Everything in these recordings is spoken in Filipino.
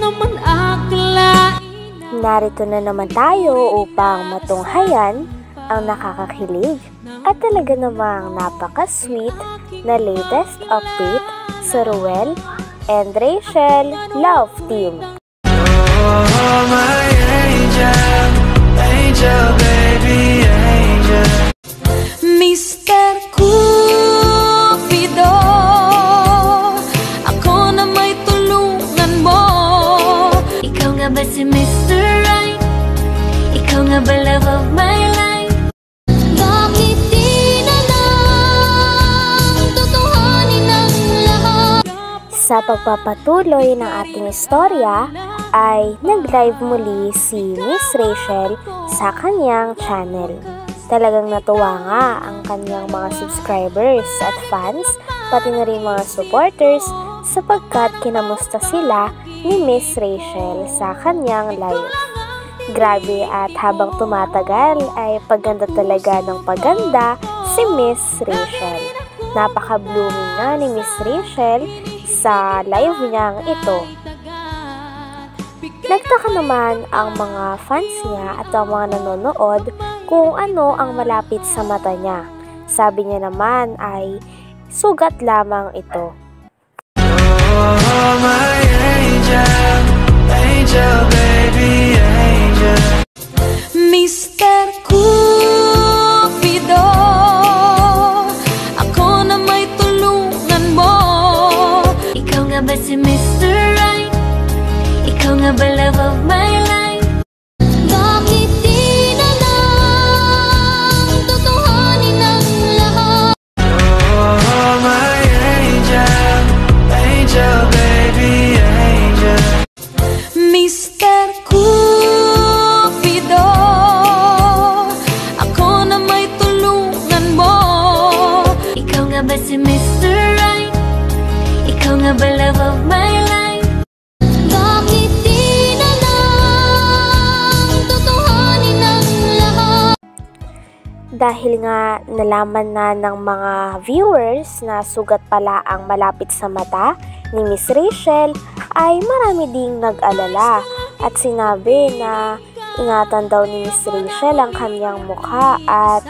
naman akalain. Narito na naman tayo upang matunghayan ang nakakakilig at talaga namang napaka-sweet na latest update sa Ruel and Rachel Love Team. Oh, my angel, angel, baby, angel. Mr. Cupido, ako na may tulungan mo. Ikaw nga ba si Mr. Right? Ikaw nga ba love of my life? Bakit di na lang tutuhanin ang lahat? Sa pagpapatuloy ng ating istorya ay nag-live muli si Miss Rachel sa kanyang channel. Talagang natuwa nga ang kanyang mga subscribers at fans, pati na rin mga supporters sapagkat kinamusta sila ni Miss Rachel sa kanyang live. Grabe, at habang tumatagal ay paganda talaga ng paganda si Miss Rachel. Napaka-blooming nga ni Miss Rachel sa live niyang ito. Nagtaka naman ang mga fans niya at ang mga nanonood kung ano ang malapit sa mata niya. Sabi niya naman ay sugat lamang ito. Oh, my angel, angel, baby, angel. Mr. Cupido, ako na may tulungan mo. Ikaw nga ba si Mr. Right? Ikaw nga ba love of my life? Bakit di na lang tutuhanin ang lahat? Oh, my angel, angel, baby, angel. Mr. Cupido, ako na may tulungan mo. Ikaw nga ba si Mr. Right? Ikaw nga ba love of my life? Bakit di na lang tutuhanin ang lahat? Dahil nga nalaman na ng mga viewers na sugat pala ang malapit sa mata ni Miss Rachel, ay marami ding nag-alala at sinabi na ingatan daw ni Miss Rachel ang kanyang mukha at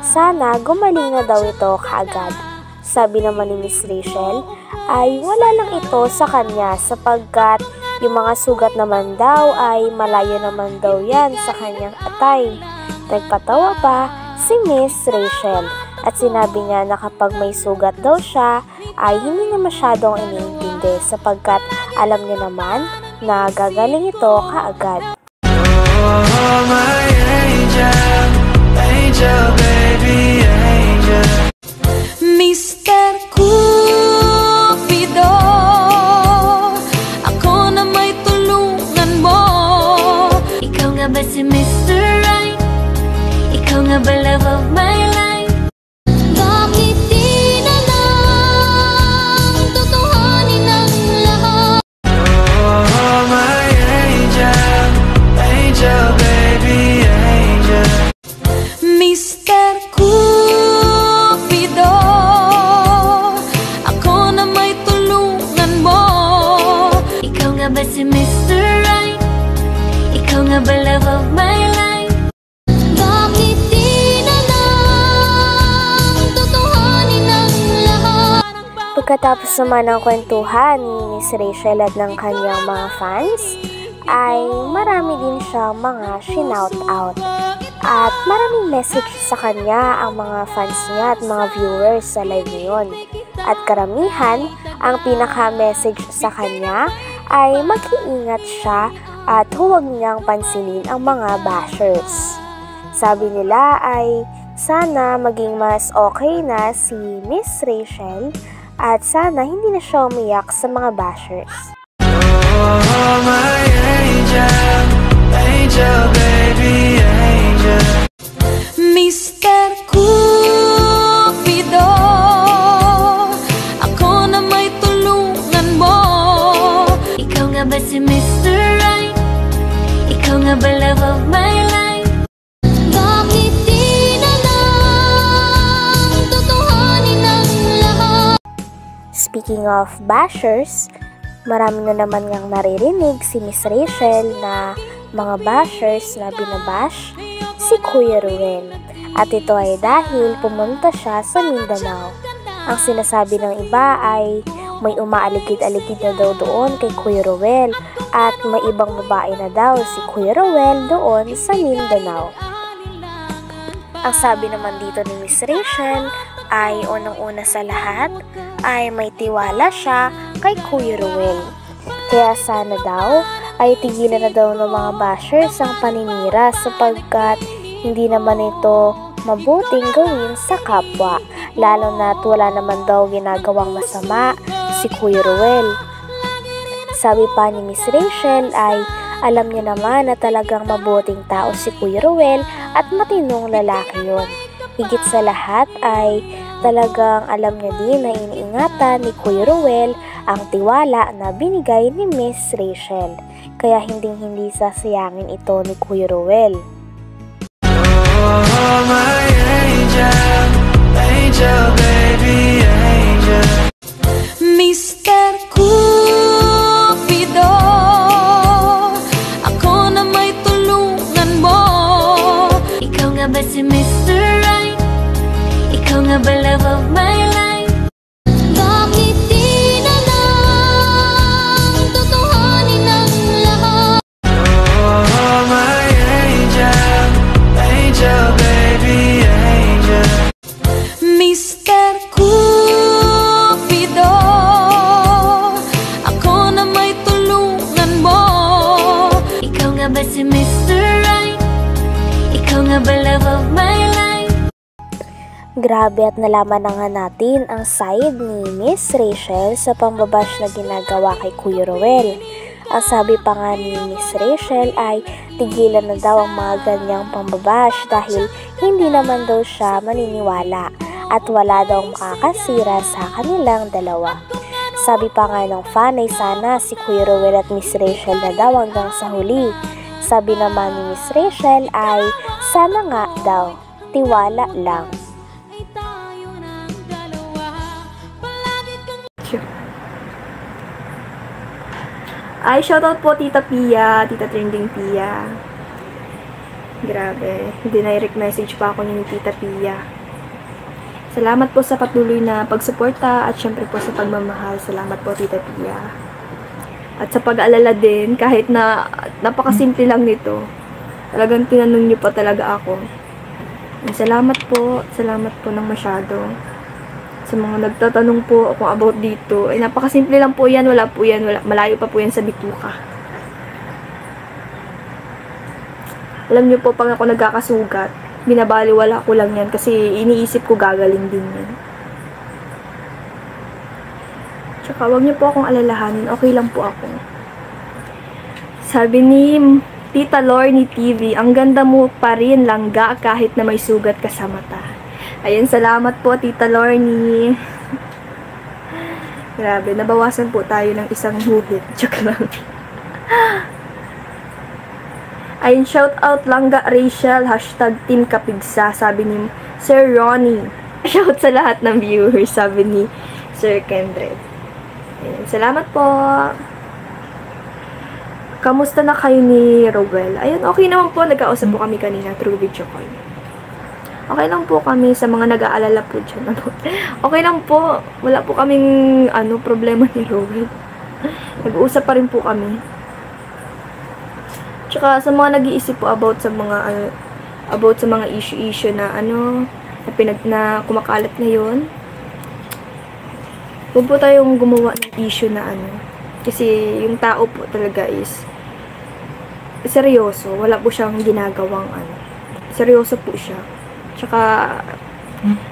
sana gumaling na daw ito kaagad. Sabi naman ni Miss Rachel ay wala lang ito sa kanya sapagkat yung mga sugat naman daw ay malayo naman daw yan sa kanyang atay. Nagpatawa pa si Miss Rachel at sinabi niya na kapag may sugat daw siya ay hindi na masyadong iniintindi sapagkat alam niya naman na gagaling ito kaagad. Oh, my angel, angel, baby, angel. Mr. Cupido, ako na may tulungan mo. Ikaw nga ba si Mr. Right? Ikaw nga ba love of my life? Bakit di na lang tutuhanin ang lahat? Oh, my angel, angel, baby, angel. Mr. Cupido, ako na may tulungan mo. Ikaw nga ba si Mr. Right? Ikaw nga ba love of my life? Bakit di na lang tutuhanin ang lahat? Pagkatapos naman ng kwentuhan ni Miss Rachel at ng kanyang mga fans, ay marami din siya mga shinout out. At maraming message sa kanya ang mga fans niya at mga viewers sa live niyon. At karamihan, ang pinaka-message sa kanya ay mag-iingat siya at huwag niyang pansinin ang mga bashers. Sabi nila ay sana maging mas okay na si Miss Rachel at sana hindi na siya umiyak sa mga bashers. Oh, my angel, angel, baby, angel. Mr. Cupido, ako na may tulungan mo. Ikaw nga ba si Mr. Right? Ikaw nga ba love of my life? Bakit di na lang tutuhanin ang lahat? Speaking of bashers, Marami na naman ngang naririnig si Miss Rachel na mga bashers na binabash si Kuya Ruel. At ito ay dahil pumunta siya sa Mindanao. Ang sinasabi ng iba ay may umaaligid-aligid na daw doon kay Kuya Ruel at may ibang babae na daw si Kuya Ruel doon sa Mindanao. Ang sabi naman dito ni Miss Rachel ay unang-una sa lahat ay may tiwala siya kay Kuya Ruel. Kaya sana daw ay tigilan na daw ng mga bashers ang paninira sapagkat hindi naman ito mabuting gawin sa kapwa, lalo na't wala naman daw ginagawang masama si Kuya Ruel. Sabi pa ni Miss Rachel ay alam niya naman na talagang mabuting tao si Kuya Ruel at matinong lalaki yon. Higit sa lahat ay talagang alam niya din na iniingatan ni Kuya Ruel ang tiwala na binigay ni Miss Rachel. Kaya hindi sasayangin ito ni Kuya Ruel. Oh, my angel, angel, baby, angel. Mr. Cupido, ako na may tulungan mo. Ikaw nga ba si Mr. Right? Ikaw nga ba love of my life? Bakit di na lang tutuhanin ang lahat? Oh, my angel, angel, baby, angel. Mr. Cupido, ako na may tulungan mo. Ikaw nga ba si Mr. Right? Ikaw nga ba love of my life? Grabe at nalaman na nga natin ang side ni Miss Rachel sa pambabash na ginagawa kay Kuya Ruel. Ang sabi pa nga ni Miss Rachel ay tigilan na daw ang mga ganyang pambabash dahil hindi naman daw siya maniniwala at wala daw makakasira sa kanilang dalawa. Sabi pa nga ng fan ay sana si Kuya Ruel at Miss Rachel na daw hanggang sa huli. Sabi naman ni Miss Rachel ay sana nga daw, tiwala lang. Ay, shoutout po Tita Pia, Tita Trending Pia. Grabe, dinirect message pa ako ni Tita Pia. Salamat po sa patuloy na pagsuporta at syempre po sa pagmamahal. Salamat po Tita Pia. At sa pag-aalala din, kahit na napakasimple lang nito, talagang tinanong niyo pa talaga ako. Salamat po ng masyado. Sa mga nagtatanong po kung about dito, ay napakasimple lang po yan, wala, malayo pa po yan sa bituka. Alam niyo po, pag ako nagkakasugat, binabaliwala ko lang yan kasi iniisip ko gagaling din yan. Tsaka wag niyo po akong alalahanin, okay lang po ako. Sabi ni Tita Lorny TV, ang ganda mo pa rin langga kahit na may sugat ka sa mata. Ayan, salamat po Tita Lorny. Grabe, nabawasan po tayo ng isang hugit. Tsaka lang. Ayun, shout out Langga Rachel, hashtag Team Kapigsa, sabi ni Sir Ronnie. Shout sa lahat ng viewers, sabi ni Sir Kendred. Ayun, salamat po. Kamusta na kayo ni Rowell? Ayun, okay naman po. Nagkausap po kami kanina through video call. Okay lang po kami sa mga nag-aalala po dyan. Okay lang po. Wala po kaming problema ni Rowell. Nag-uusap pa rin po kami. Tsaka sa mga nag-iisip po about sa mga issue na na kumakalat ngayon. Huwag po tayong gumawa ng issue na kasi yung tao po talaga is seryoso. Wala po siyang ginagawang seryoso po siya. Tsaka,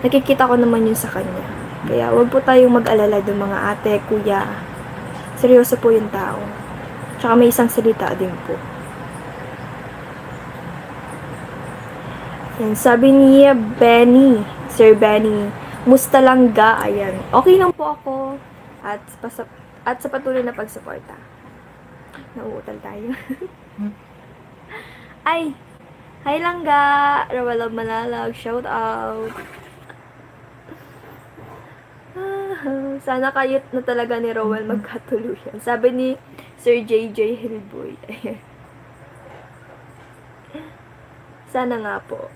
nakikita ko naman yun sa kanya. Kaya, wag po tayong mag-alala doon mga ate, kuya. Seryoso po yung tao. Tsaka may isang salita din po. Yan, sabi niya, Benny, Sir Benny, musta lang ga? Ayan. Okay lang po ako. At sa patuloy na pagsuporta. Nauutal tayo. Ay! Hi Langga! Rawalab Malalag, shout out! Sana kayot na talaga ni Rowell magkatuluyan. Sabi ni Sir JJ Hillboy. Sana nga po.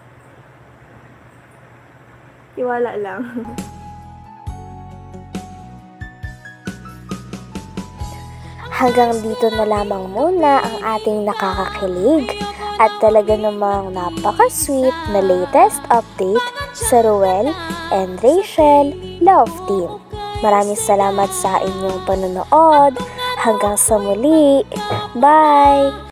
Tiwala lang. Hanggang dito na lamang muna ang ating nakakakilig at talaga namang napaka-sweet na latest update sa Rowell and Rachel Love Team. Maraming salamat sa inyong panonood. Hanggang sa muli. Bye!